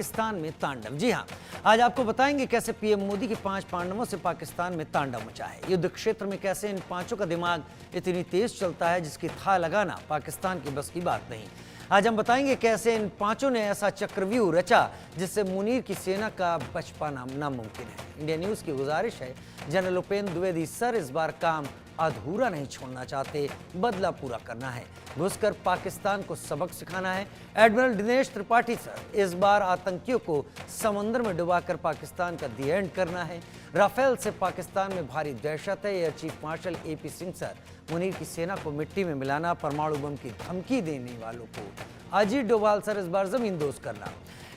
पाकिस्तान में तांडव। जी हां, आज आपको बताएंगे कैसे पीएम मोदी के 5 पांडवों से पाकिस्तान में तांडव मचा है। युद्ध क्षेत्र में कैसे इन पांचों का दिमाग इतनी तेज चलता है जिसकी था लगाना पाकिस्तान की बस की बात नहीं। आज हम बताएंगे कैसे इन पांचों ने ऐसा चक्रव्यूह रचा जिससे मुनीर की सेना का बच पाना नामुमकिन है। इंडिया न्यूज की गुजारिश है, जनरल उपेंद्र द्विवेदी सर इस बार काम अधूरा नहीं छोड़ना चाहते, बदला पूरा करना है, घुसकर पाकिस्तान को सबक सिखाना है। एडमिरल दिनेश त्रिपाठी सर इस बार आतंकियों को समंदर में डुबाकर पाकिस्तान का दी एंड करना है। राफेल से पाकिस्तान में भारी दहशत है। Air chief marshal AP Singh sir Munir की सेना को मिट्टी में मिलाना, परमाणु बम की धमकी देने वालों को अजीत डोभाल सर इस बार जमींदोज करना।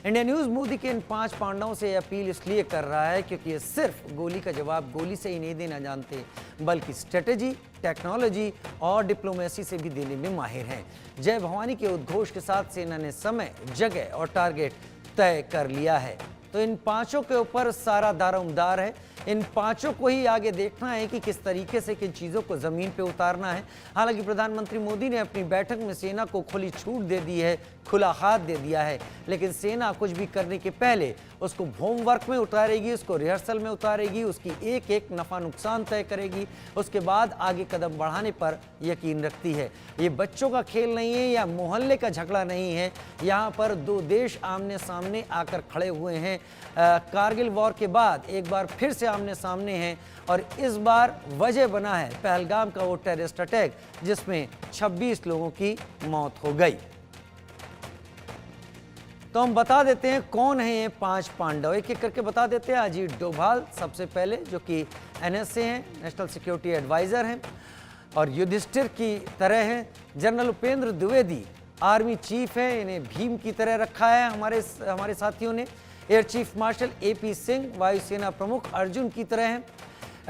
इंडिया न्यूज मोदी के इन 5 पांडवों से अपील इसलिए कर रहा है क्योंकि ये सिर्फ गोली का जवाब गोली से ही नहीं देना जानते, बल्कि स्ट्रेटेजी, टेक्नोलॉजी और डिप्लोमेसी से भी देने में माहिर हैं। जय भवानी के उद्घोष के साथ सेना ने समय, जगह और टारगेट तय कर लिया है, तो इन पांचों के ऊपर सारा दारोमदार है। इन पांचों को ही आगे देखना है कि किस तरीके से किन चीज़ों को ज़मीन पे उतारना है। हालांकि प्रधानमंत्री मोदी ने अपनी बैठक में सेना को खुली छूट दे दी है, खुला हाथ दे दिया है, लेकिन सेना कुछ भी करने के पहले उसको होमवर्क में उतारेगी, उसको रिहर्सल में उतारेगी, उसकी एक एक नफ़ा नुकसान तय करेगी, उसके बाद आगे कदम बढ़ाने पर यकीन रखती है। ये बच्चों का खेल नहीं है या मोहल्ले का झगड़ा नहीं है। यहाँ पर दो देश आमने सामने आकर खड़े हुए हैं। कारगिल वॉर के बाद एक बार फिर से आमने सामने हैं और इस बार वजह बना है पहलगाम का वो टेररिस्ट अटैक जिसमें 26 लोगों की मौत हो गई। तो हम बता देते हैं कौन है ये 5 पांडव, एक एक करके बता देते हैं। अजीत डोभाल सबसे पहले, जो कि एनएसए हैं, नेशनल सिक्योरिटी एडवाइजर हैं और युधिष्ठिर की तरह हैं। General Upendra Dwivedi army chief है, इन्हें भीम की तरह रखा है हमारे साथियों ने। Air chief marshal AP Singh वायुसेना प्रमुख अर्जुन की तरह हैं।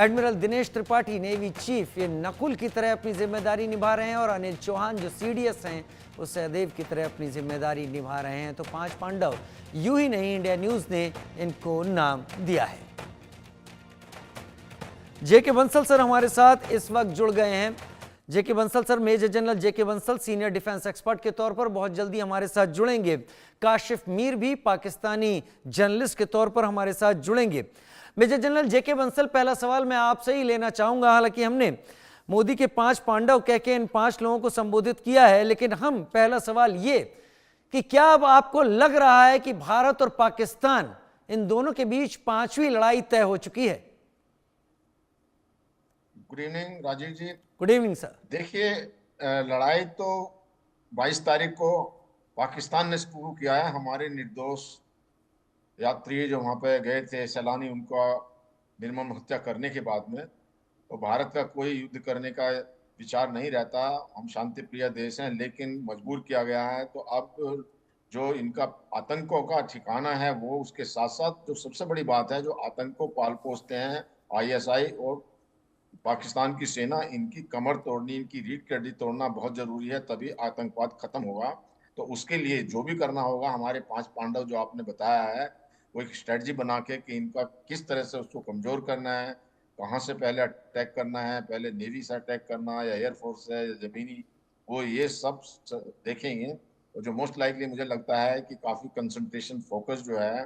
Admiral Dinesh Tripathi navy chief ये नकुल की तरह अपनी जिम्मेदारी निभा रहे हैं और अनिल चौहान जो सीडीएस हैं वो सहदेव की तरह अपनी जिम्मेदारी निभा रहे हैं। तो 5 पांडव यूं ही नहीं, इंडिया न्यूज ने इनको नाम दिया है। जेके बंसल सर हमारे साथ इस वक्त जुड़ गए हैं। जेके बंसल सर, मेजर जनरल जेके बंसल सीनियर डिफेंस एक्सपर्ट के तौर पर बहुत जल्दी हमारे साथ जुड़ेंगे। काशिफ मीर भी पाकिस्तानी जर्नलिस्ट के तौर पर हमारे साथ जुड़ेंगे। मेजर जनरल जेके बंसल, पहला सवाल मैं आपसे ही लेना चाहूंगा। हालांकि हमने मोदी के 5 पांडव कह के इन 5 लोगों को संबोधित किया है, लेकिन हम पहला सवाल ये कि क्या अब आपको लग रहा है कि भारत और पाकिस्तान इन दोनों के बीच 5वीं लड़ाई तय हो चुकी है? Good evening Rajiv ji. Good evening sir. देखिए, लड़ाई तो 22 तारीख को पाकिस्तान ने शुरू किया है। हमारे निर्दोष यात्री जो वहां पे गए थे, सैलानी, उनका निर्मम हत्या करने के बाद में तो भारत का कोई युद्ध करने का विचार नहीं रहता। हम शांति प्रिय देश हैं, लेकिन मजबूर किया गया है। तो अब जो इनका आतंकों का ठिकाना है वो, उसके साथ साथ जो सबसे बड़ी बात है, जो आतंक को पाल पोसते हैं आईएसआई और पाकिस्तान की सेना, इनकी कमर तोड़नी, इनकी रीढ़ की हड्डी तोड़ना बहुत जरूरी है, तभी आतंकवाद खत्म होगा। तो उसके लिए जो भी करना होगा, हमारे 5 पांडव जो आपने बताया है, वो एक स्ट्रेटजी बना के कि इनका किस तरह से उसको कमजोर करना है, कहाँ से पहले अटैक करना है, पहले नेवी से अटैक करना है या एयरफोर्स से या जमीनी, वो ये सब देखेंगे। और जो मोस्ट लाइकली मुझे लगता है कि काफी कंसंट्रेशन फोकस जो है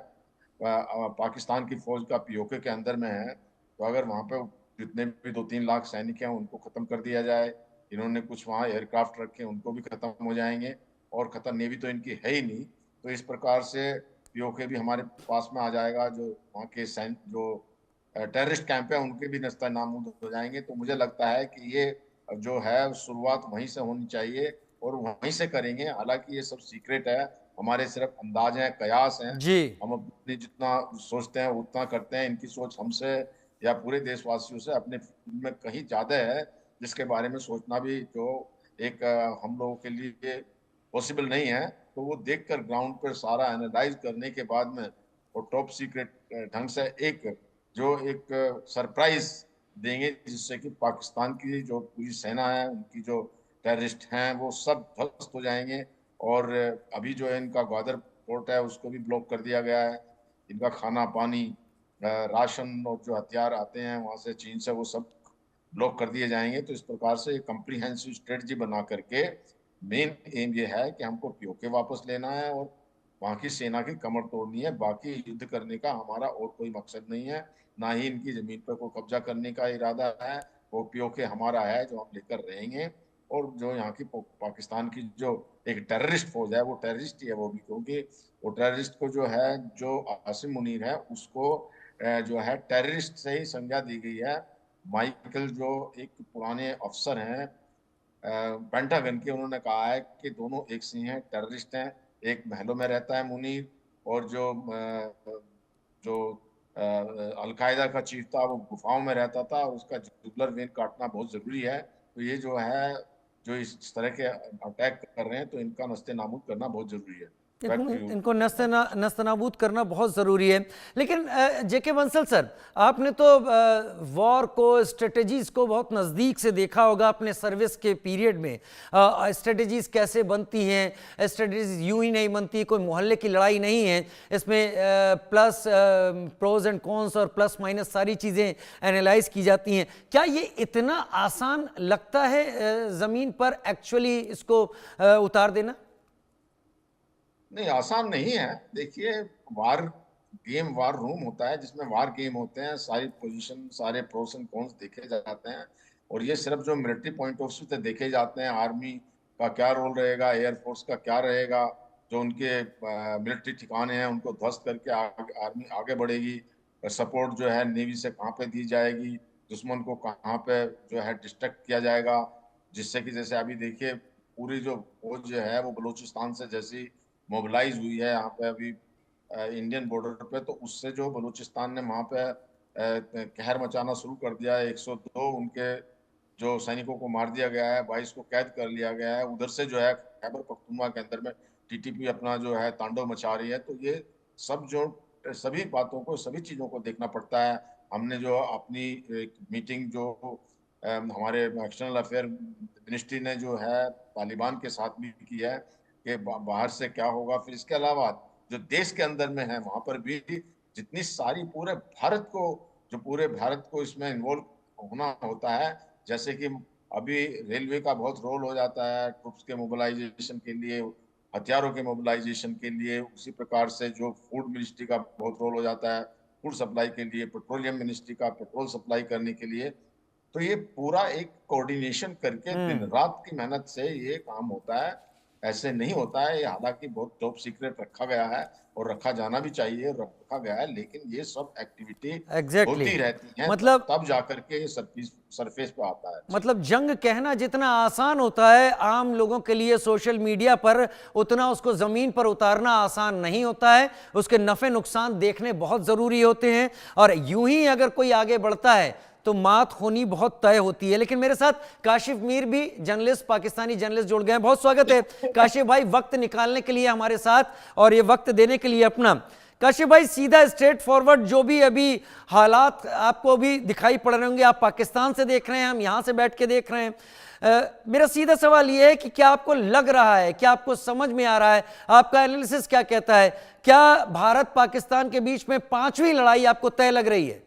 पाकिस्तान की फौज का पीओके के अंदर में है। तो अगर वहां पे जितने भी 2-3 लाख सैनिक हैं उनको खत्म कर दिया जाए, इन्होंने कुछ वहाँ एयरक्राफ्ट रखे उनको भी खत्म हो जाएंगे, और खत्म नेवी तो इनकी है ही नहीं। तो इस प्रकार से पीओके भी हमारे पास में आ जाएगा। जो वहाँ के जो टेररिस्ट कैंप है उनके भी नस्ता नाबूद हो जाएंगे। तो मुझे लगता है कि ये जो है शुरुआत वहीं से होनी चाहिए और वहीं से करेंगे। हालांकि ये सब सीक्रेट है, हमारे सिर्फ अंदाज हैं, कयास हैं। जी। हम अपने जितना सोचते हैं उतना करते हैं। इनकी सोच हमसे या पूरे देशवासियों से अपने फील्ड में कहीं ज्यादा है, जिसके बारे में सोचना भी जो एक हम लोगों के लिए पॉसिबल नहीं है। तो वो देखकर ग्राउंड पर सारा एनालाइज करने के बाद में और टॉप सीक्रेट ढंग से एक सरप्राइज देंगे, जिससे कि पाकिस्तान की जो पूरी सेना है, उनकी जो टेररिस्ट हैं, वो सब ध्वस्त हो जाएंगे। और अभी जो है इनका ग्वादर पोर्ट है उसको भी ब्लॉक कर दिया गया है। इनका खाना पानी, राशन और जो हथियार आते हैं वहां से, चीन से, वो सब ब्लॉक कर दिए जाएंगे। तो इस प्रकार से एक कंप्रीहेंसिव स्ट्रेटजी बना करके मेन एम ये है कि हमको पीओके वापस लेना है और वहां की सेना की कमर तोड़नी है। बाकी युद्ध करने का हमारा और कोई मकसद नहीं है, ना ही इनकी जमीन पर कोई कब्जा करने का इरादा है। वो पीओके हमारा है जो हम लेकर रहेंगे। और जो यहाँ की पाकिस्तान की जो एक टेररिस्ट फौज है, वो टेररिस्ट ही है वो भी, क्योंकि वो टेररिस्ट को जो है, जो आसिम मुनीर है उसको जो है टेररिस्ट से ही संज्ञा दी गई है। माइकल जो एक पुराने अफसर हैं पेंटागन के, उन्होंने कहा है कि दोनों एक से हैं, टेररिस्ट हैं। एक महलों में रहता है मुनीर, और जो अलकायदा का चीफ था वो गुफाओं में रहता था, और उसका जुगुलर वेन काटना बहुत जरूरी है। तो ये जो है, जो इस तरह के अटैक कर रहे हैं, तो इनका नस्ते नाबूद करना बहुत जरूरी है। Back to you. इनको नस्तनाबूद करना बहुत ज़रूरी है। लेकिन जेके बंसल सर, आपने तो वॉर को, स्ट्रेटजीज़ को बहुत नज़दीक से देखा होगा अपने सर्विस के पीरियड में। स्ट्रेटजीज़ कैसे बनती हैं, स्ट्रेटजीज यूं ही नहीं बनती, कोई मोहल्ले की लड़ाई नहीं है इसमें। प्लस प्रोज एंड कॉन्स और प्लस माइनस सारी चीज़ें एनालाइज की जाती हैं। क्या ये इतना आसान लगता है ज़मीन पर एक्चुअली इसको उतार देना? नहीं, आसान नहीं है। देखिए, वार गेम वार रूम होता है जिसमें वार गेम होते हैं, सारी पोजीशन, सारे प्रोस एंड कॉन्स देखे जाते हैं। और ये सिर्फ जो मिलिट्री पॉइंट ऑफ व्यू से देखे जाते हैं, आर्मी का क्या रोल रहेगा, एयरफोर्स का क्या रहेगा, जो उनके मिलिट्री ठिकाने हैं उनको ध्वस्त करके आर्मी आगे बढ़ेगी। सपोर्ट जो है नेवी से कहाँ पे दी जाएगी, दुश्मन को कहाँ पे जो है डिस्ट्रैक्ट किया जाएगा, जिससे कि जैसे अभी देखिए पूरी जो फौज जो है वो बलूचिस्तान से जैसी मोबिलाइज हुई है यहाँ पे अभी इंडियन बॉर्डर पे, तो उससे जो बलूचिस्तान ने वहाँ पे कहर मचाना शुरू कर दिया है। 102 उनके जो सैनिकों को मार दिया गया है, 22 को कैद कर लिया गया है। उधर से जो है खैबर पख्तूनख्वा के अंदर में टीटीपी अपना जो है तांडव मचा रही है। तो ये सब जो सभी बातों को, सभी चीजों को देखना पड़ता है। हमने जो अपनी एक मीटिंग जो हमारे एक्सटर्नल अफेयर मिनिस्ट्री ने जो है तालिबान के साथ भी की है कि बाहर से क्या होगा, फिर इसके अलावा जो देश के अंदर में है वहां पर भी जितनी सारी पूरे भारत को, जो पूरे भारत को इसमें इन्वॉल्व होना होता है। जैसे कि अभी रेलवे का बहुत रोल हो जाता है ट्रुप्स के मोबिलाइजेशन के लिए, हथियारों के मोबिलाइजेशन के लिए। उसी प्रकार से जो फूड मिनिस्ट्री का बहुत रोल हो जाता है फूड सप्लाई के लिए, पेट्रोलियम मिनिस्ट्री का पेट्रोल सप्लाई करने के लिए। तो ये पूरा एक कोऑर्डिनेशन करके दिन हम्म। रात की मेहनत से ये काम होता है। ऐसे नहीं होता है ये, हालांकि बहुत टॉप सीक्रेट रखा गया है और रखा जाना भी चाहिए, रखा गया है, लेकिन ये सब एक्टिविटी एग्जैक्टली होती रहती हैं, मतलब तब जाकर के ये सरफेस पे आता है। जी। मतलब जंग कहना जितना आसान होता है आम लोगों के लिए सोशल मीडिया पर, उतना उसको जमीन पर उतारना आसान नहीं होता है। उसके नफे नुकसान देखने बहुत जरूरी होते हैं, और यूं ही अगर कोई आगे बढ़ता है तो मात होनी बहुत तय होती है। लेकिन मेरे साथ काशिफ मीर भी जर्नलिस्ट, पाकिस्तानी जर्नलिस्ट जुड़ गए हैं। बहुत स्वागत है काशिफ भाई, वक्त निकालने के लिए हमारे साथ और ये वक्त देने के लिए अपना। काशिफ भाई, सीधा स्ट्रेट फॉरवर्ड, जो भी अभी हालात आपको भी दिखाई पड़ रहे होंगे, आप पाकिस्तान से देख रहे हैं, हम यहां से बैठ के देख रहे हैं। मेरा सीधा सवाल यह है कि क्या आपको लग रहा है, क्या आपको समझ में आ रहा है, आपका एनालिसिस क्या कहता है, क्या भारत पाकिस्तान के बीच में पांचवी लड़ाई आपको तय लग रही है?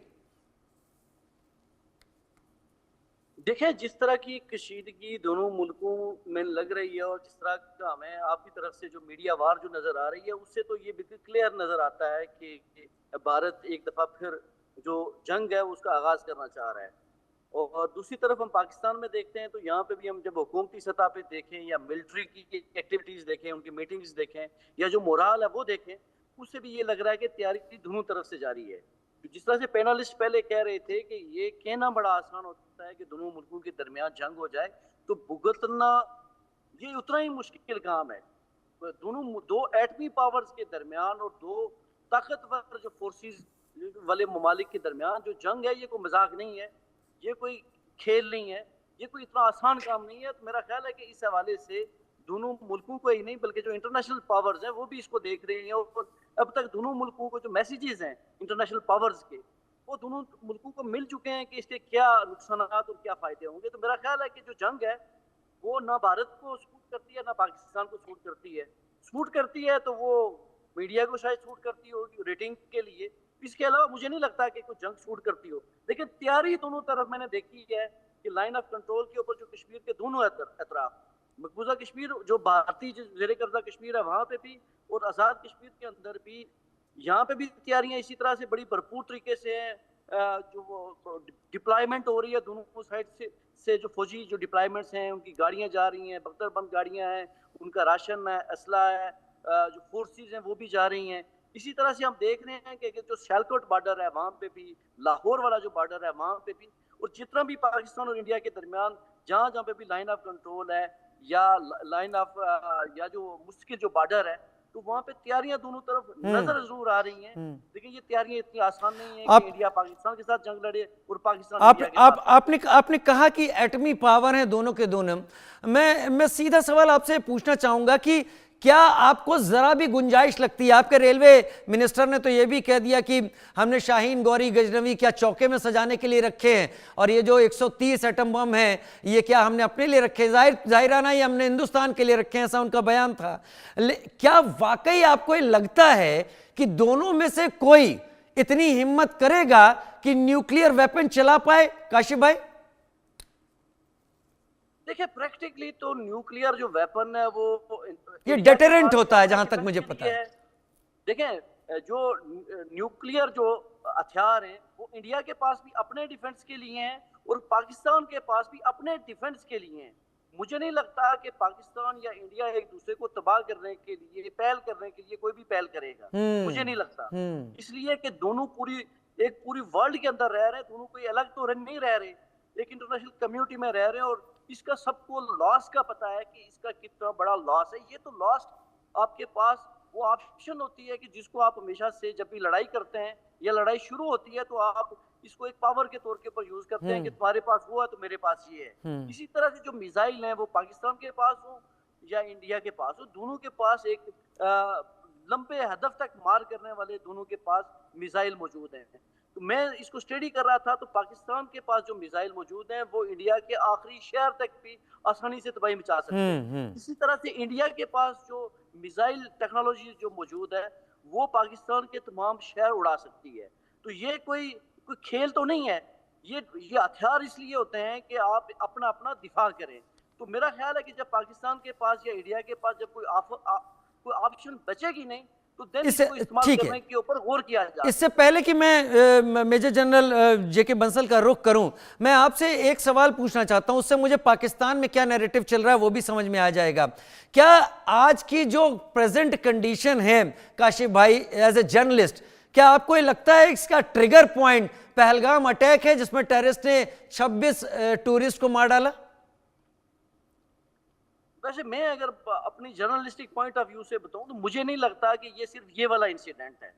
देखिए, जिस तरह की कशीदगी दोनों मुल्कों में लग रही है और जिस तरह का हमें आपकी तरफ से जो मीडिया वार जो नजर आ रही है, उससे तो ये बिल्कुल क्लियर नजर आता है कि भारत एक दफा फिर जो जंग है उसका आगाज करना चाह रहा है। और दूसरी तरफ हम पाकिस्तान में देखते हैं तो यहाँ पे भी हम जब हुकूमती सतह पे देखें या मिलिट्री की एक्टिविटीज देखें, उनकी मीटिंग्स देखें या जो मोराल है वो देखें, उससे भी ये लग रहा है कि तैयारी दोनों तरफ से जारी है। जिस तरह से पैनलिस्ट पहले कह रहे थे कि ये कहना बड़ा आसान होता है कि दोनों मुल्कों के दरमियान जंग हो जाए, तो भुगतना ये उतना ही मुश्किल काम है। दोनों दो एटमी पावर्स के दरमियान और दो ताकतवर जो फोर्सेस वाले ममालिक के दरमियान जो जंग है, ये कोई मजाक नहीं है, ये कोई खेल नहीं है, ये कोई इतना आसान काम नहीं है। तो मेरा ख्याल है कि इस हवाले से दोनों मुल्कों को ही नहीं बल्कि जो इंटरनेशनल पावर्स हैं वो भी इसको देख रहे हैं। और अब तक दोनों मुल्कों को जो मैसेजेस हैं इंटरनेशनल पावर्स के, वो दोनों मुल्कों को मिल चुके हैं कि इसके क्या नुकसान और क्या फायदे होंगे। तो मेरा ख्याल है कि जो जंग है वो ना भारत को सूट करती है ना पाकिस्तान को सूट करती है। सूट करती है तो वो मीडिया को शायद सूट करती होगी रेटिंग के लिए, इसके अलावा मुझे नहीं लगता कि कोई जंग शूट करती हो। लेकिन तैयारी दोनों तरफ मैंने देखी है कि लाइन ऑफ कंट्रोल के ऊपर जो कश्मीर के दोनों अतराफ मकबूजा कश्मीर जो भारतीय जेर कब्जा कश्मीर है वहाँ पे भी और आज़ाद कश्मीर के अंदर भी, यहाँ पे भी तैयारियां इसी तरह से बड़ी भरपूर तरीके से हैं। जो वो डिप्लॉयमेंट हो रही है दोनों साइड से जो फौजी जो डिप्लॉयमेंट्स हैं, उनकी गाड़ियां जा रही हैं, बख्तरबंद गाड़ियां हैं, उनका राशन है, असला है, जो फोर्सेस हैं वो भी जा रही हैं। इसी तरह से हम देख रहे हैं कि जो सियालकोट बॉर्डर है वहाँ पे भी, लाहौर वाला जो बॉर्डर है वहाँ पे भी, और जितना भी पाकिस्तान और इंडिया के दरमियान जहाँ जहाँ पे भी लाइन ऑफ कंट्रोल है या लाइन ऑफ या जो मुश्किल जो बॉर्डर है, तो वहाँ पे तैयारियां दोनों तरफ नजर जरूर आ रही हैं। लेकिन ये तैयारियां इतनी आसान नहीं है कि इंडिया पाकिस्तान के साथ जंग लड़े और पाकिस्तान इंडिया के साथ। आपने कहा कि एटमी पावर है दोनों के दोनों। मैं सीधा सवाल आपसे पूछना चाहूंगा कि क्या आपको जरा भी गुंजाइश लगती है? आपके रेलवे मिनिस्टर ने तो यह भी कह दिया कि हमने शाहीन, गौरी, गजनवी क्या चौके में सजाने के लिए रखे हैं, और ये जो 130 एटम बम है ये क्या हमने अपने लिए रखे हैं? जाहिराना ये हमने हिंदुस्तान के लिए रखे हैं, ऐसा उनका बयान था। क्या वाकई आपको ये लगता है कि दोनों में से कोई इतनी हिम्मत करेगा कि न्यूक्लियर वेपन चला पाए? काशिफ भाई, देखिए प्रैक्टिकली तो न्यूक्लियर जो वेपन है वो ये डेटरेंट होता है जहां तक मुझे पता है। देखें जो न्यूक्लियर जो हथियार हैं वो इंडिया के पास भी अपने डिफेंस के लिए हैं और पाकिस्तान के पास भी अपने डिफेंस के लिए हैं। मुझे नहीं लगता कि पाकिस्तान या इंडिया एक दूसरे को तबाह करने के लिए, पहल करने के लिए कोई भी पहल करेगा, मुझे नहीं लगता। इसलिए कि दोनों पूरी वर्ल्ड के अंदर रह रहे हैं, दोनों कोई अलग तो नहीं रह रहे, एक इंटरनेशनल कम्युनिटी में रह रहे हैं और इसका सबको लॉस का पता है कि इसका कितना बड़ा लॉस है। ये तो लॉस आपके पास वो ऑप्शन होती है कि जिसको आप हमेशा से जब भी लड़ाई करते हैं या लड़ाई शुरू होती है तो आप इसको एक पावर के तौर के ऊपर यूज करते हैं कि तुम्हारे पास वो है तो मेरे पास ये है। इसी तरह से जो मिसाइल हैं वो पाकिस्तान के पास हो या इंडिया के पास हो, दोनों के पास एक लंबे हदफ तक मार करने वाले दोनों के पास मिसाइल मौजूद हैं। तो मैं इसको स्टडी कर रहा था तो पाकिस्तान के पास जो मिसाइल मौजूद हैं वो इंडिया के आखिरी शहर तक भी आसानी से तबाही मचा सकते हैं। इसी तरह से इंडिया के पास जो मिसाइल टेक्नोलॉजी जो मौजूद है वो पाकिस्तान के तमाम शहर उड़ा सकती है। तो ये कोई खेल तो नहीं है, ये हथियार इसलिए होते हैं कि आप अपना अपना दिफा करें। तो मेरा ख्याल है कि जब पाकिस्तान के पास या इंडिया के पास जब कोई ऑप्शन बचेगी नहीं तो ठीक है, के ऊपर गौर किया जाए। इससे पहले कि मैं मेजर जनरल जेके बंसल का रुख करूं, मैं आपसे एक सवाल पूछना चाहता हूं, उससे मुझे पाकिस्तान में क्या नैरेटिव चल रहा है वो भी समझ में आ जाएगा। क्या आज की जो प्रेजेंट कंडीशन है काशिफ भाई, एज ए जर्नलिस्ट, क्या आपको ये लगता है इसका ट्रिगर पॉइंट पहलगाम अटैक है जिसमें टेररिस्ट ने 26 टूरिस्ट को मार डाला? वैसे मैं अगर अपनी जर्नलिस्टिक पॉइंट ऑफ व्यू से बताऊं तो मुझे नहीं लगता कि ये सिर्फ ये वाला इंसिडेंट है।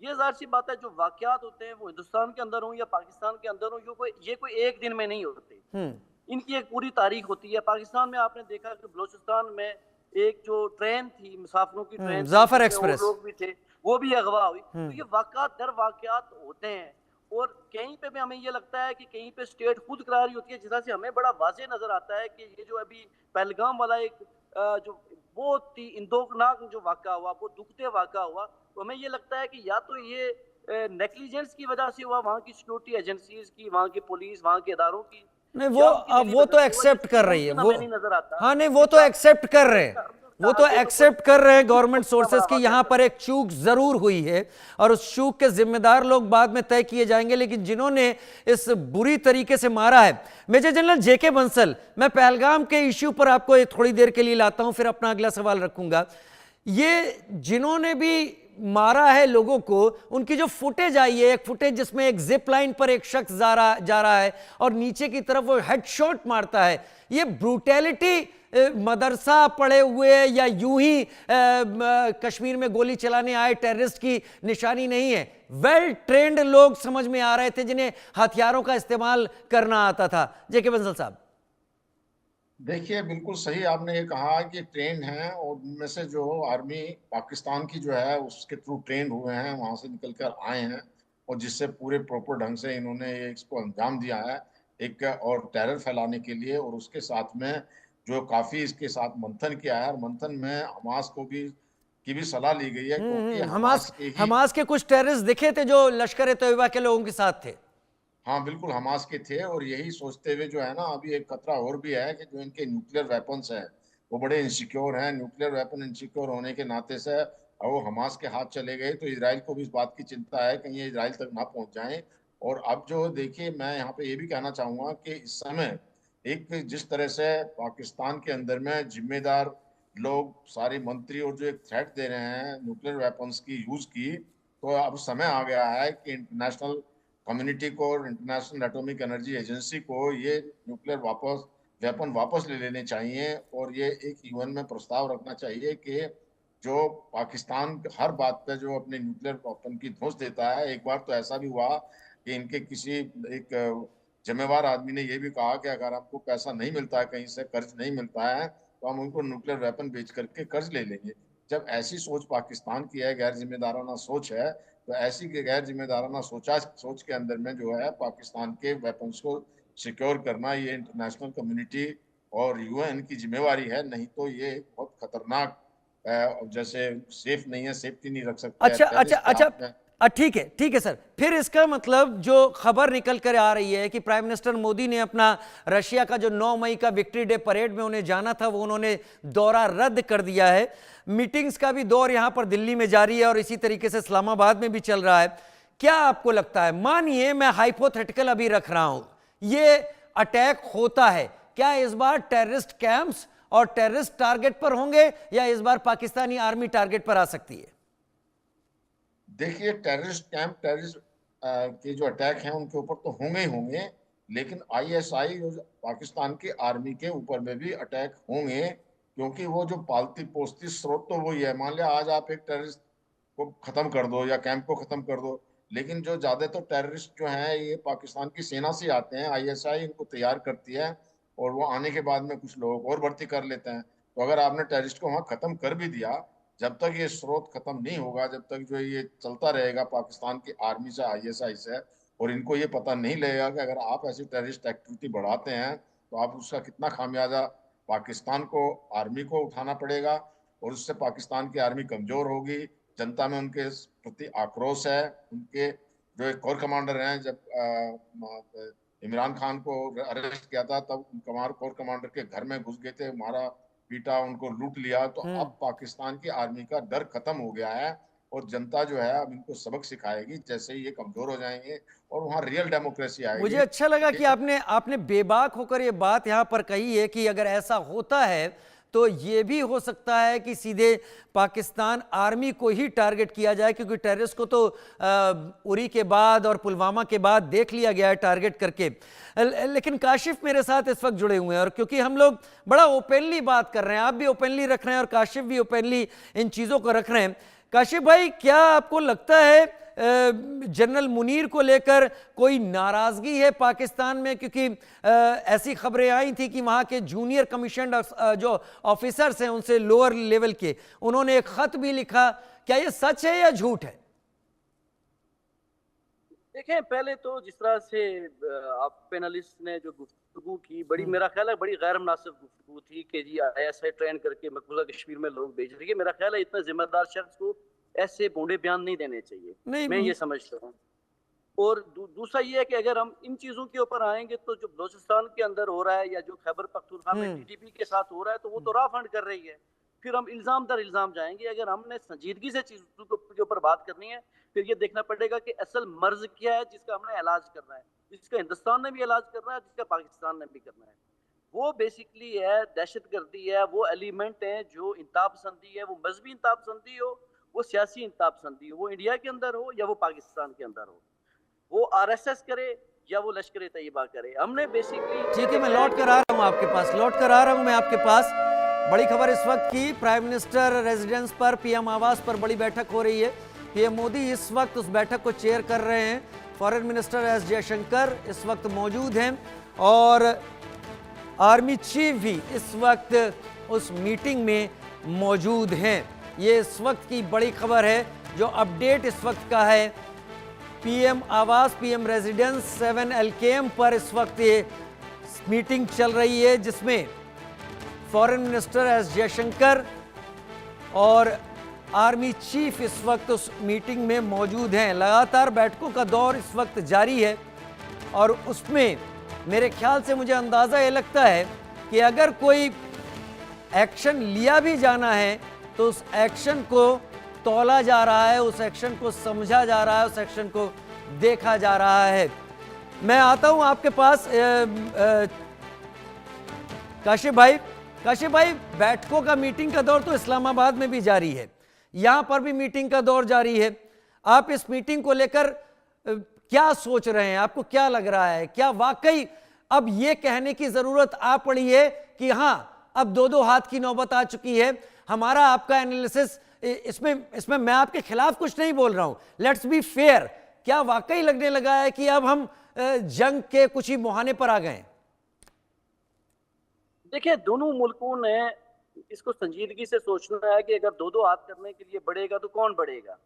ये जाहिर सी बात है जो वाकयात होते हैं वो हिंदुस्तान के अंदर हो या पाकिस्तान के अंदर हो, ये कोई एक दिन में नहीं होते। इनकी एक पूरी तारीख होती है। पाकिस्तान में आपने देखा कि बलोचिस्तान में एक जो ट्रेन थी, मुसाफिरों की ट्रेन, जाफर एक्सप्रेस, लोग भी थे, वो भी अगवा हुई। तो ये वाकयात दर वाकयात होते हैं और कहीं पे भी हमें ये लगता है कि कहीं पे स्टेट खुद करा रही होती है। जिस तरह से हमें बड़ा वाज़ेह नजर आता है कि ये जो अभी पहलगाम वाला एक जो बहुत ही इंदोकनाक जो वाक़ा हुआ, वो दुखते वाक़ा हुआ, तो हमें ये लगता है कि या तो ये नेग्लिजेंस की वजह से हुआ, वहाँ की सिक्योरिटी एजेंसीज की, वहाँ की पुलिस, वहाँ के इदारों की। नहीं वो तो एक्सेप्ट कर रही है, वो नहीं नजर आता। हाँ नहीं, वो तो एक्सेप्ट कर रहे हैं, वो तो एक्सेप्ट कर रहे हैं गवर्नमेंट सोर्सेस की यहां पर एक चूक जरूर हुई है और उस चूक के जिम्मेदार लोग बाद में तय किए जाएंगे, लेकिन जिन्होंने इस बुरी तरीके से मारा है। मेजर जनरल जेके बंसल, मैं पहलगाम के इश्यू पर आपको थोड़ी देर के लिए लाता हूं, फिर अपना अगला सवाल रखूंगा। ये जिन्होंने भी मारा है लोगों को, उनकी जो फुटेज आई है, एक फुटेज जिसमें एक जिप लाइन पर एक शख्स जा रहा है और नीचे की तरफ वो हेडशॉट मारता है, ये ब्रूटैलिटी मदरसा पढ़े हुए या यूं ही कश्मीर में गोली चलाने आए टेररिस्ट की निशानी नहीं है। वेल ट्रेंड लोग समझ में आ रहे थे जिन्हें हथियारों का इस्तेमाल करना आता था। जेके बंसल साहब, देखिए बिल्कुल सही आपने ये कहा कि ट्रेन है और उनमें से जो आर्मी पाकिस्तान की जो है उसके थ्रू ट्रेन हुए हैं, वहां से निकल कर आए हैं और जिससे पूरे प्रॉपर ढंग से इन्होंने इसको अंजाम दिया है एक और टेरर फैलाने के लिए। और उसके साथ में जो काफी इसके साथ मंथन किया है और मंथन में हमास को भी की भी सलाह ली गई है, क्योंकि हमास के कुछ टेररिस्ट दिखे थे जो लश्कर तैयबा के लोगों के साथ थे। हाँ बिल्कुल हमास के थे और यही सोचते हुए जो है ना अभी एक खतरा और भी है कि जो इनके न्यूक्लियर वेपन्स है वो बड़े इनसिक्योर हैं, न्यूक्लियर वेपन इनसिक्योर होने के नाते से अब वो हमास के हाथ चले गए तो इजराइल को भी इस बात की चिंता है कहीं ये इजराइल तक ना पहुंच जाएं। और अब जो देखिए, मैं यहाँ पे ये भी कहना चाहूंगा कि इस समय एक जिस तरह से पाकिस्तान के अंदर में जिम्मेदार लोग, सारे मंत्री, और जो एक थ्रेट दे रहे हैं न्यूक्लियर वेपन्स की यूज की, तो अब समय आ गया है कि इंटरनेशनल कम्युनिटी को और इंटरनेशनल एटॉमिक एनर्जी एजेंसी को ये न्यूक्लियर वेपन वापस ले लेने चाहिए। और ये एक यूएन में प्रस्ताव रखना चाहिए कि जो पाकिस्तान हर बात पे जो अपने न्यूक्लियर वेपन की धौंस देता है, एक बार तो ऐसा भी हुआ कि इनके किसी एक जिम्मेवार आदमी ने यह भी कहा कि अगर हमको पैसा नहीं मिलता है, कहीं से कर्ज नहीं मिलता है, तो हम उनको न्यूक्लियर वेपन बेच करके कर्ज ले लेंगे। जब ऐसी सोच पाकिस्तान की है, गैर जिम्मेदाराना सोच है, तो ऐसी गैर जिम्मेदाराना सोच के अंदर में जो है पाकिस्तान के वेपन्स को सिक्योर करना ये इंटरनेशनल कम्युनिटी और यूएन की जिम्मेवारी है। नहीं तो ये बहुत खतरनाक, जैसे सेफ नहीं है, सेफ्टी नहीं रख सकते। अच्छा अच्छा अच्छा, ठीक है सर। फिर इसका मतलब जो खबर निकल कर आ रही है कि प्राइम मिनिस्टर मोदी ने अपना रशिया का जो 9 मई का विक्ट्री डे परेड में उन्हें जाना था, वो उन्होंने दौरा रद्द कर दिया है। मीटिंग्स का भी दौर यहां पर दिल्ली में जारी है और इसी तरीके से इस्लामाबाद में भी चल रहा है। क्या आपको लगता है, मानिए मैं हाइपोथेटिकल अभी रख रहा हूं, ये अटैक होता है, क्या इस बार टेररिस्ट कैंप्स और टेररिस्ट टारगेट पर होंगे या इस बार पाकिस्तानी आर्मी टारगेट पर आ सकती है? देखिए, टेररिस्ट कैंप, टेररिस्ट के जो अटैक हैं उनके ऊपर तो होंगे ही होंगे, लेकिन आईएसआई पाकिस्तान की आर्मी के ऊपर में भी अटैक होंगे, क्योंकि वो जो पालती पोसती स्रोत तो वही है। मान लिया आज आप एक टेररिस्ट को खत्म कर दो या कैंप को खत्म कर दो, लेकिन जो ज्यादातर टेररिस्ट जो हैं ये पाकिस्तान की सेना से आते हैं। आईएसआई इनको तैयार करती है और वो आने के बाद में कुछ लोग और भर्ती कर लेते हैं। तो अगर आपने टेररिस्ट को वहां खत्म कर भी दिया, जब तक ये स्रोत खत्म नहीं होगा, जब तक जो ये चलता रहेगा पाकिस्तान की आर्मी से, आईएसआई से, और इनको ये पता नहीं लगेगा कि अगर आप ऐसी टेररिस्ट एक्टिविटी बढ़ाते हैं तो आप उसका कितना खामियाजा पाकिस्तान को, आर्मी को उठाना पड़ेगा, और उससे पाकिस्तान की आर्मी कमजोर होगी। जनता में उनके प्रति आक्रोश है। उनके जो एक कोर कमांडर हैं, जब इमरान खान को अरेस्ट किया था तब कोर कमांडर के घर में घुस गए थे, मारा पीटा, उनको लूट लिया। तो अब पाकिस्तान की आर्मी का डर खत्म हो गया है और जनता जो है अब इनको सबक सिखाएगी जैसे ही ये कमजोर हो जाएंगे और वहां रियल डेमोक्रेसी आएगी। मुझे अच्छा लगा कि आपने बेबाक होकर ये बात यहां पर कही है कि अगर ऐसा होता है तो ये भी हो सकता है कि सीधे पाकिस्तान आर्मी को ही टारगेट किया जाए, क्योंकि टेररिस्ट को तो उरी के बाद और पुलवामा के बाद देख लिया गया है टारगेट करके। लेकिन काशिफ मेरे साथ इस वक्त जुड़े हुए हैं और क्योंकि हम लोग बड़ा ओपनली बात कर रहे हैं, आप भी ओपनली रख रहे हैं और काशिफ भी ओपनली इन चीज़ों को रख रहे हैं। काशिफ भाई, क्या आपको लगता है जनरल मुनीर को लेकर कोई नाराजगी है पाकिस्तान में? क्योंकि ऐसी खबरें आई थी कि वहां के जूनियर कमीशन जो ऑफिसर्स हैं उनसे लोअर लेवल के, उन्होंने एक खत भी लिखा। क्या ये सच है या झूठ है? देखें, पहले तो जिस तरह से आप पैनलिस्ट ने जो गुफ्तगू की, बड़ी, मेरा ख्याल है बड़ी गैर मुनासिब गुफ्तगू थी कि जी आईएसआई ट्रेन करके मकबूजा कश्मीर में लोग भेज रही है। मेरा ख्याल है इतना जिम्मेदार शख्स को ऐसे बूढ़े बयान नहीं देने चाहिए, मैं ये समझता हूँ। और दूसरा ये है कि अगर हम इन चीजों के ऊपर आएंगे तो जो बलोचिस्तान के अंदर हो रहा है या जो खैबर पख्तूनख्वा में टीटीपी के साथ हो रहा है, तो वो तो राह फंड कर रही है। फिर हम इल्जाम दर इल्जाम जाएंगे। अगर हमने संजीदगी से चीजों के ऊपर बात करनी है, फिर ये देखना पड़ेगा कि असल मर्ज क्या है जिसका हमने इलाज करना है, जिसका हिंदुस्तान ने भी इलाज करना है, जिसका पाकिस्तान ने भी करना है। वो बेसिकली है दहशतगर्दी है, वो एलिमेंट है जो इंतहा पसंदी है, वो मजहबी इंतहा पसंदी हो, वो सियासी इंतहा पसंदी हो, वो इंडिया के अंदर हो या वो पाकिस्तान के अंदर हो, वो आरएसएस करे या वो लश्कर तैयबा करे। हमने बेसिकली, ठीक है, मैं लौट कर आ रहा हूं आपके पास, मैं आपके पास। बड़ी खबर इस वक्त की, प्राइम मिनिस्टर रेजिडेंस पर, पीएम आवास पर बड़ी बैठक हो रही है। पीएम मोदी इस वक्त उस बैठक को चेयर कर रहे हैं। फॉरेन मिनिस्टर एस जयशंकर इस वक्त मौजूद हैं और आर्मी चीफ भी इस वक्त उस मीटिंग में मौजूद हैं। ये इस वक्त की बड़ी खबर है। जो अपडेट इस वक्त का है, पीएम आवास, पीएम रेजिडेंस 7 LKM पर इस वक्त ये मीटिंग चल रही है, जिसमें फॉरेन मिनिस्टर एस जयशंकर और आर्मी चीफ इस वक्त उस मीटिंग में मौजूद हैं। लगातार बैठकों का दौर इस वक्त जारी है और उसमें मेरे ख्याल से मुझे अंदाज़ा ये लगता है कि अगर कोई एक्शन लिया भी जाना है तो उस एक्शन को तौला जा रहा है, उस एक्शन को समझा जा रहा है, उस एक्शन को देखा जा रहा है। मैं आता हूं आपके पास काशिफ भाई, बैठकों का, मीटिंग का दौर तो इस्लामाबाद में भी जारी है, यहां पर भी मीटिंग का दौर जारी है। आप इस मीटिंग को लेकर क्या सोच रहे हैं? आपको क्या लग रहा है? क्या वाकई अब यह कहने की जरूरत आ पड़ी है कि हां, अब दो हाथ की नौबत आ चुकी है? हमारा आपका एनालिसिस इसमें मैं आपके खिलाफ कुछ नहीं बोल रहा हूं, लेट्स बी फेयर। क्या वाकई लगने लगा है कि अब हम जंग के कुछ ही मुहाने पर आ गए? देखिए, दोनों मुल्कों ने इसको संजीदगी से सोचना है कि अगर दो हाथ करने के लिए बढ़ेगा तो कौन बढ़ेगा।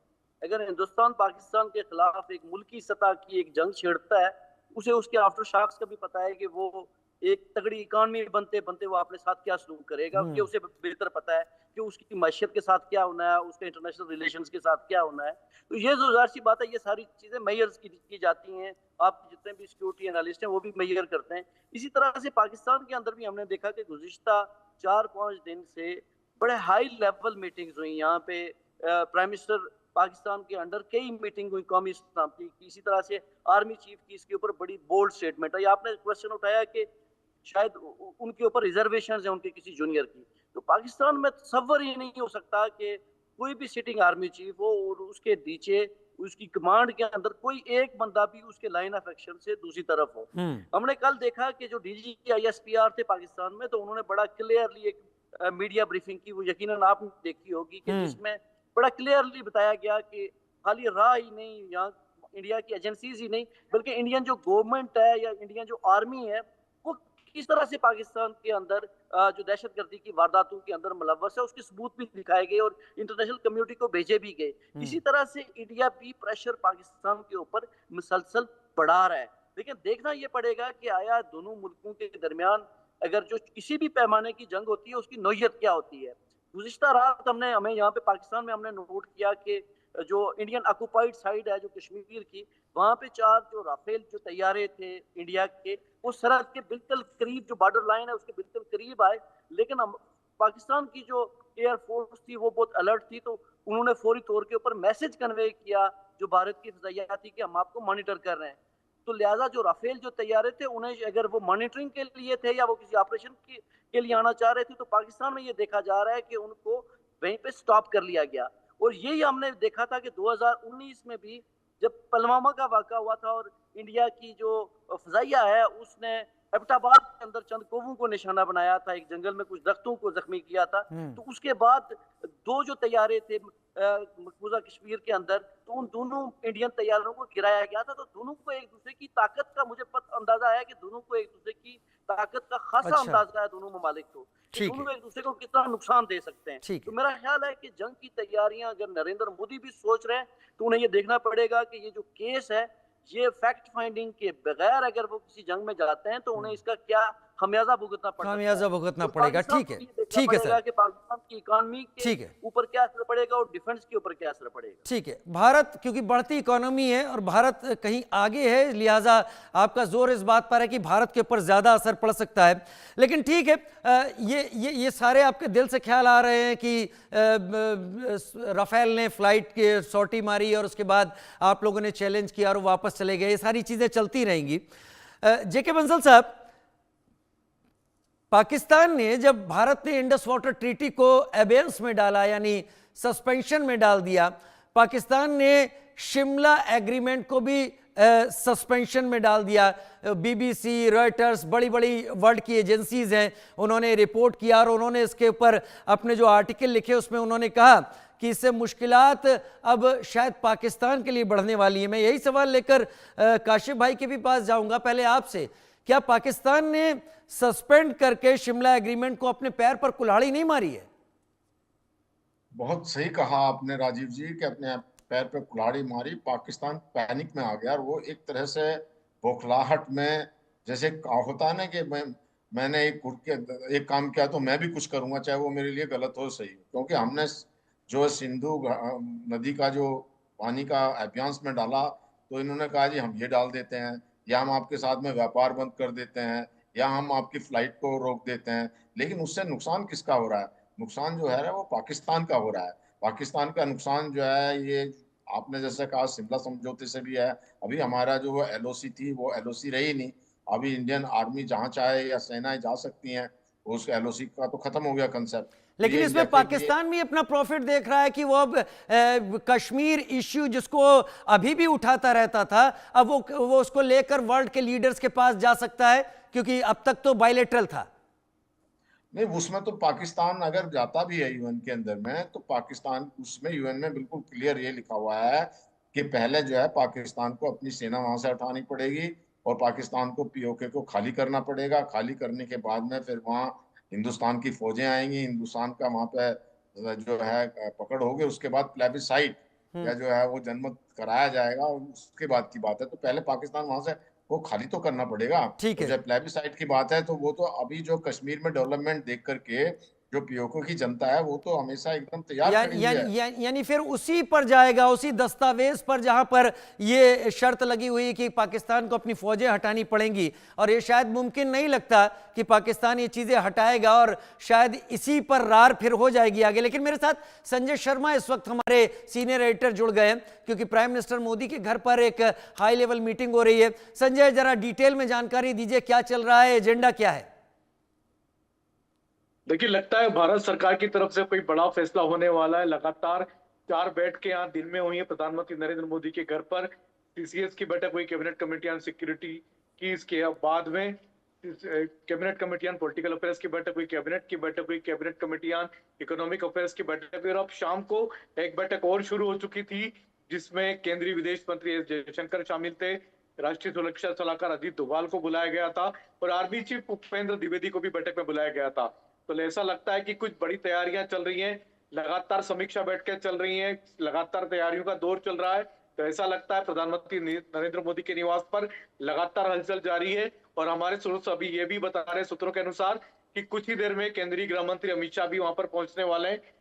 अगर हिंदुस्तान पाकिस्तान के खिलाफ एक मुल्की सतह की एक जंग छेड़ता है, उसे उसके आफ्टर शॉक्स का भी पता है कि वो एक तगड़ी इकॉनमी बनते बनते वो अपने साथ क्या सलूक करेगा, ये उसे बेहतर पता है कि उसकी मैशियत के साथ क्या होना है, उसके इंटरनेशनल रिलेशंस के साथ क्या होना है। तो ये जो जाहिर सी बात है, ये सारी चीजें मेजर्स की जाती हैं। आप जितने भी सिक्योरिटी एनालिस्ट हैं वो भी मेजर करते हैं। इसी तरह से पाकिस्तान के अंदर भी हमने देखा कि गुज़िश्ता 4-5 दिन से बड़े हाई लेवल मीटिंग्स हुई। यहाँ पे प्राइम मिनिस्टर पाकिस्तान के अंडर कई मीटिंग हुई कौमी सलामती की। इसी तरह से आर्मी चीफ की इसके ऊपर बड़ी बोल्ड स्टेटमेंट है। आपने क्वेश्चन उठाया कि शायद उनके ऊपर रिजर्वेशन है उनके किसी जूनियर की, तो पाकिस्तान में तसव्वुर ही नहीं हो सकता कि कोई भी सिटिंग आर्मी चीफ हो और उसके नीचे उसकी कमांड के अंदर कोई एक बंदा भी उसके लाइन ऑफ एक्शन से दूसरी तरफ हो। हमने कल देखा कि जो डीजी ISPR थे पाकिस्तान में, तो उन्होंने बड़ा क्लियरली एक मीडिया ब्रीफिंग की, वो यकीनन आपने देखी होगी, कि जिसमें बड़ा क्लियरली बताया गया कि खाली राह ही नहीं, यहाँ इंडिया की एजेंसीज ही नहीं, बल्कि इंडियन जो गवर्नमेंट है या इंडियन जो आर्मी है वो किस तरह से पाकिस्तान के अंदर जो दहशतगर्दी की वारदातों के अंदर मुलव्वस है उसके सबूत भी दिखाए गए और इंटरनेशनल कम्युनिटी को भेजे भी गए। इसी तरह से इंडिया भी प्रेशर पाकिस्तान के ऊपर मुसलसल बढ़ा रहा है। लेकिन देखना यह पड़ेगा कि आया दोनों मुल्कों के दरमियान अगर जो किसी भी पैमाने की जंग होती है उसकी नौयत क्या होती है। गुज़िश्ता रात हमें यहाँ पे पाकिस्तान में हमने नोट किया कि जो इंडियन ऑक्युपाइड साइड है जो कश्मीर की, वहां पे 4 जो राफेल जो तैयारे थे इंडिया के, वो सरहद के बिल्कुल करीब, जो बॉर्डर लाइन है उसके बिल्कुल करीब आए। लेकिन पाकिस्तान की जो एयरफोर्स थी वो बहुत अलर्ट थी, तो उन्होंने फौरी तौर के ऊपर मैसेज कन्वे किया जो भारत की फिजाइया थी कि हम आपको मॉनिटर कर रहे हैं। तो लिहाजा जो राफेल जो तैयारे थे उन्हें अगर वो मॉनिटरिंग के लिए थे या वो किसी ऑपरेशन के लिए आना चाह रहे थे, तो पाकिस्तान में ये देखा जा रहा है कि उनको वहीं पे स्टॉप कर लिया गया। और यही हमने देखा था कि 2019 में भी जब पुलवामा का वाक़ा हुआ था और इंडिया की जो फ़ज़ाइया है उसने एबटाबाद के अंदर चंद कौवों को निशाना बनाया था, एक जंगल में कुछ दरख्तों को जख्मी किया था। तो उसके बाद 2 जो तैयारे थे मकबूजा कश्मीर के अंदर, तो उन दोनों इंडियन तैयारों को गिराया गया था। तो दोनों को एक दूसरे की ताकत का मुझे अंदाजा है कि दोनों को एक दूसरे की ताकत का खासा अंदाजा है दोनों ममालिक को, कि दोनों एक दूसरे को कितना नुकसान दे सकते हैं। तो मेरा ख्याल है कि जंग की तैयारियां अगर नरेंद्र मोदी भी सोच रहे हैं तो उन्हें ये देखना पड़ेगा कि ये जो केस है, ये फैक्ट फाइंडिंग के बगैर अगर वो किसी जंग में जाते हैं तो उन्हें इसका क्या खमियाजा भुगतना पड़ेगा। ठीक है सर, कि पाकिस्तान की इकोनॉमी के ऊपर क्या असर पड़ेगा और डिफेंस के ऊपर क्या असर पड़ेगा। ठीक है, भारत क्योंकि बढ़ती इकोनॉमी है और भारत कहीं आगे है, लिहाजा आपका जोर इस बात पर है कि भारत के ऊपर ज्यादा असर पड़ सकता है। लेकिन ठीक है, ये सारे आपके दिल से ख्याल आ रहे हैं कि राफेल ने फ्लाइट के सॉर्टी मारी और उसके बाद आप लोगों ने चैलेंज किया और वापस चले गए, ये सारी चीजें चलती रहेंगी। जेके बंसल साहब, पाकिस्तान ने, जब भारत ने इंडस वाटर ट्रीटी को एबेंस में डाला यानी सस्पेंशन में डाल दिया, पाकिस्तान ने शिमला एग्रीमेंट को भी सस्पेंशन में डाल दिया। BBC, रॉयटर्स, बड़ी बड़ी वर्ल्ड की एजेंसीज हैं, उन्होंने रिपोर्ट किया और उन्होंने इसके ऊपर अपने जो आर्टिकल लिखे उसमें उन्होंने कहा कि इससे मुश्किलात अब शायद पाकिस्तान के लिए बढ़ने वाली है। मैं यही सवाल लेकर काशिफ भाई के भी पास जाऊंगा। पहले आपसे, क्या पाकिस्तान ने सस्पेंड करके शिमला एग्रीमेंट को अपने पैर पर कुल्हाड़ी नहीं मारी है? बहुत सही कहा आपने राजीव जी कि अपने पैर पे कुल्हाड़ी मारी। पाकिस्तान पैनिक में आ गया और वो एक तरह से बौखलाहट में, जैसे होता है ना कि मैंने एक काम किया तो मैं भी कुछ करूंगा, चाहे वो मेरे लिए गलत हो सही, क्योंकि हमने जो सिंधु नदी का जो पानी का अभियान में डाला तो इन्होंने कहा जी हम ये डाल देते हैं या हम आपके साथ में व्यापार बंद कर देते हैं या हम आपकी फ्लाइट को रोक देते हैं, लेकिन उससे नुकसान किसका हो रहा है? नुकसान जो है वो पाकिस्तान का हो रहा है। पाकिस्तान का नुकसान जो है ये आपने जैसे कहा शिमला समझौते से भी है। अभी हमारा जो वो एलओसी थी वो एलओसी रही नहीं। अभी इंडियन आर्मी जहां चाहे या सेनाएं जा सकती हैं, उस एलओसी का तो खत्म हो गया कंसेप्ट। लेकिन ये इंडिया इसमें के लिए पाकिस्तान भी अपना प्रॉफिट देख रहा है कि वो अब कश्मीर इश्यू जिसको अभी भी उठाता रहता था, अब वो उसको लेकर वर्ल्ड के लीडर्स के पास जा सकता है, क्योंकि अब तक तो बायलेटरल था। नहीं, उसमें तो पाकिस्तान अगर जाता भी है यूएन के अंदर में, तो पाकिस्तान उसमें यूएन में बिल्कुल क्लियर ये लिखा हुआ है कि पहले जो है पाकिस्तान को अपनी सेना वहां से हटानी पड़ेगी और पाकिस्तान को पीओके को खाली करना पड़ेगा। खाली करने के बाद में फिर वहाँ हिंदुस्तान की फौजें आएंगी, हिंदुस्तान का वहां पे जो है पकड़ होगी। उसके बाद प्लेबिसाइट या जो है वो जनमत कराया जाएगा, और उसके बाद की बात है। तो पहले पाकिस्तान वहां से वो खाली तो करना पड़ेगा। ठीक और है। जब प्लेबिसाइट की बात है तो वो तो अभी जो कश्मीर में डेवलपमेंट देख करके जो पीओके की जनता है वो तो हमेशा एकदम तैयार खड़ी हुई है। यानी फिर उसी पर जाएगा, उसी दस्तावेज पर जहां पर ये शर्त लगी हुई है कि पाकिस्तान को अपनी फौजें हटानी पड़ेंगी। और ये शायद मुमकिन नहीं लगता कि पाकिस्तान ये चीजें हटाएगा, और शायद इसी पर रार फिर हो जाएगी आगे। लेकिन मेरे साथ संजय शर्मा इस वक्त हमारे सीनियर एडिटर जुड़ गए हैं, क्योंकि प्राइम मिनिस्टर मोदी के घर पर एक हाई लेवल मीटिंग हो रही है। संजय, जरा डिटेल में जानकारी दीजिए, क्या चल रहा है, एजेंडा क्या है? देखिए, लगता है भारत सरकार की तरफ से कोई बड़ा फैसला होने वाला है। लगातार 4 बैठकें यहाँ दिन में हुई है प्रधानमंत्री नरेंद्र मोदी के घर पर। सीसीएस की बैठक हुई, कैबिनेट कमेटी ऑन सिक्योरिटी की। इसके बाद में cabinet committee on political affairs की बैठक हुई, कैबिनेट की बैठक हुई, cabinet committee on economic affairs की बैठक हुई। और अब शाम को एक बैठक और शुरू हो चुकी थी, जिसमें केंद्रीय विदेश मंत्री एस जयशंकर शामिल थे, राष्ट्रीय सुरक्षा सलाहकार अजीत डोभाल को बुलाया गया था, और आर्मी चीफ उपेंद्र द्विवेदी को भी बैठक में बुलाया गया था। तो ऐसा लगता है कि कुछ बड़ी तैयारियां चल रही हैं, लगातार समीक्षा बैठकें चल रही हैं, लगातार तैयारियों का दौर चल रहा है। तो ऐसा लगता है प्रधानमंत्री नरेंद्र मोदी के निवास पर लगातार हलचल जारी है। और हमारे सोर्स अभी ये भी बता रहे सूत्रों के अनुसार कि कुछ ही देर में केंद्रीय गृह मंत्री अमित शाह भी वहां पर पहुंचने वाले हैं।